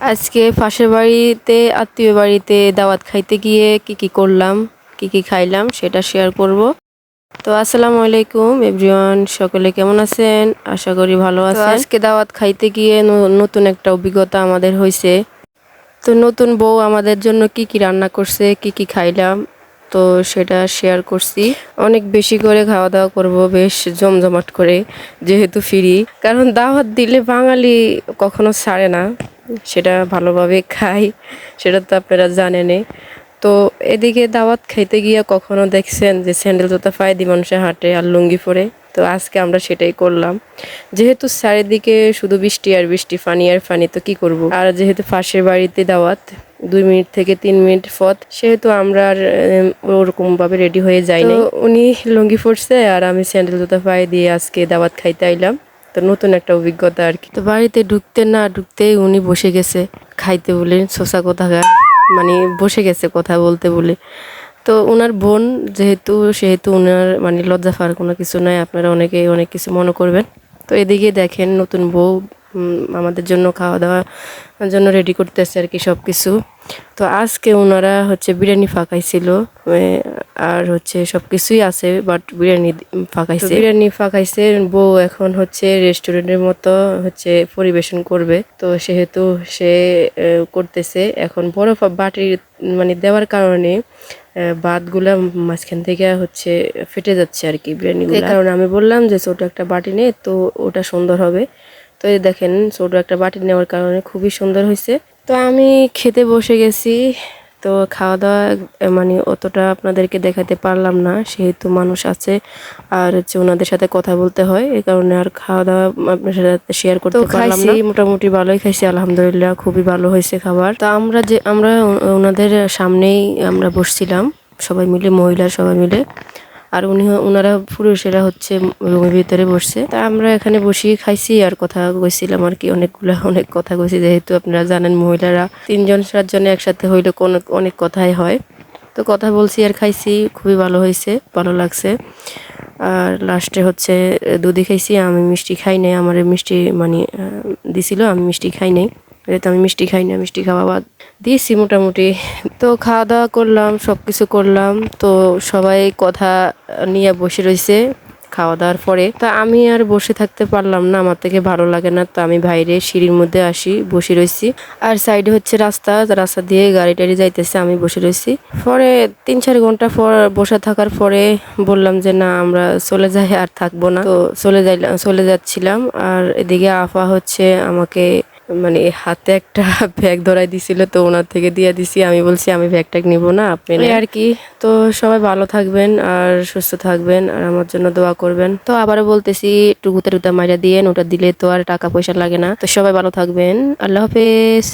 আজকে পাশের বাড়িতে আত্মীয় বাড়িতে দাওয়াত খাইতে গিয়ে কি করলাম, কি খাইলাম সেটা শেয়ার করব। তো আসসালামু আলাইকুম এভরিওয়ান, সকলে কেমন আছেন? আশা করি ভালো আছেন। আজকে দাওয়াত খাইতে গিয়ে নতুন একটা অভিজ্ঞতা আমাদের হয়েছে। তো নতুন বউ আমাদের জন্য কি রান্না করছে, কি খাইলাম, তো সেটা শেয়ার করছি। অনেক বেশি করে খাওয়া দাওয়া করব, বেশ জমজমাট করে, যেহেতু ফ্রি। কারণ দাওয়াত দিলে বাঙালি কখনো ছাড়ে না, সেটা ভালোভাবে খাই, সেটা তো আপনারা জানেনই। তো এদিকে দাওয়াত খাইতে গিয়ে কখনো দেখছেন যে স্যান্ডেল জুতা পায়ে দিয়ে মানুষের হাঁটে আর লুঙ্গি পরে? তো আজকে আমরা সেটাই করলাম। যেহেতু চারিদিকে শুধু বৃষ্টি আর বৃষ্টি, ফানি আর ফানি, তো কি করব। আর যেহেতু পাশের বাড়িতে দাওয়াত 2 মিনিট থেকে 3 মিনিট পথ, সেহেতু আমরা আর ওরকম ভাবে রেডি হয়ে যাই নাই। উনি লুঙ্গি পরছে আর আমি স্যান্ডেল জুতা পায়ে দিয়ে আজকে দাওয়াত খাইতে আইলাম। তো নতুন একটা অভিজ্ঞতা আর কি। তো বাড়িতে ঢুকতে না ঢুকতেই উনি বসে গেছে খাইতে বলে, শোষা কোথাকার, মানে বসে গেছে কথা বলতে বলে। তো ওনার বোন সেহেতু ওনার মানে লজ্জা পাওয়ার কোনো কিছু নাই, আপনারা অনেকে অনেক কিছু মনে করবেন। তো এদিকে দেখেন নতুন বউ আমাদের জন্য খাওয়া দাওয়ার জন্য রেডি করতেছে আর কি সব কিছু। তো আজকে ওনারা হচ্ছে বিরিয়ানি ফাঁকাইছিল, আর হচ্ছে সব কিছুই আছে, বাট বিরিয়ানি ফাঁকাইছে। বউ এখন হচ্ছে রেস্টুরেন্টের মতো হচ্ছে পরিবেশন করবে, তো সেহেতু সে করতেছে। এখন বড় বাটির মানে দেওয়ার কারণে ভাতগুলা মাঝখান থেকে হচ্ছে ফেটে যাচ্ছে আর কি বিরিয়ানিগুলো। এই কারণে আমি বললাম যে ছোট একটা বাটি নে, তো ওটা সুন্দর হবে। তো এই দেখেন ছোট একটা বাটি নেওয়ার কারণে খুবই সুন্দর হয়েছে। তো আমি খেতে বসে গেছি। তো খাওয়া দাওয়া মানে অতটা আপনাদেরকে দেখাতে পারলাম না, সেহেতু মানুষ আছে আর হচ্ছে ওনাদের সাথে কথা বলতে হয়, এই কারণে আর খাওয়া দাওয়া আপনার সাথে শেয়ার করতে পারলাম না। মোটামুটি ভালোই খাইছি, আলহামদুলিল্লাহ, খুবই ভালো হয়েছে খাবার। তো আমরা ওনাদের সামনেই আমরা বসছিলাম সবাই মিলে, মহিলা সবাই মিলে, আর ওনারা পুরুষেরা হচ্ছে রুমের ভিতরে বসছে। তা আমরা এখানে বসেই খাইছি আর কথা কইছিলাম আর কি, অনেক কথা কইছি। যেহেতু আপনারা জানেন মহিলারা 3-4 জন একসাথে হইলে অনেক কথাই হয়। তো কথা বলছি আর খাইছি, খুবই ভালো হয়েছে, ভালো লাগছে। আর লাস্টে হচ্ছে দুধই খাইছি, আমি মিষ্টি খাই নাই। আমার মিষ্টি মানে দিছিল, আমি মিষ্টি খাই নাই, যেহেতু আমি মিষ্টি খাই না, মিষ্টি খাওয়া বাদ দিয়েছি মোটামুটি। তো খাওয়া দাওয়া করলাম, সব কিছু করলাম। তো সবাই কথা নিয়ে বসে রয়েছে খাওয়া দাওয়ার পরে। তা আমি আর বসে থাকতে পারলাম না, আমার থেকে ভালো লাগে না। তো আমি বাইরে সিঁড়ির মধ্যে আসি, বসে রয়েছি। আর সাইডে হচ্ছে রাস্তা দিয়ে গাড়ি টাড়ি যাইতেছে, আমি বসে রয়েছি। পরে 3-4 ঘন্টা পর বসে থাকার পরে বললাম যে না, আমরা চলে যাই, আর থাকবো না। তো চলে যাচ্ছিলাম। আর এদিকে আফা হচ্ছে আমাকে মানে হাতে একটা ব্যাগ ধরাই দিছিল, তো ওনার থেকে দিয়ে দিছি। আমি বলছি আমি ব্যাগটা নিব না, আপনি আর কি। তো সবাই ভালো থাকবেন আর সুস্থ থাকবেন আর আমার জন্য দোয়া করবেন। তো আবারও বলতেছি, একটু গুতা টুতা মাইরা দিয়েন, ওটা দিলে তো আর টাকা পয়সা লাগে না। তো সবাই ভালো থাকবেন, আল্লাহ হাফেজ।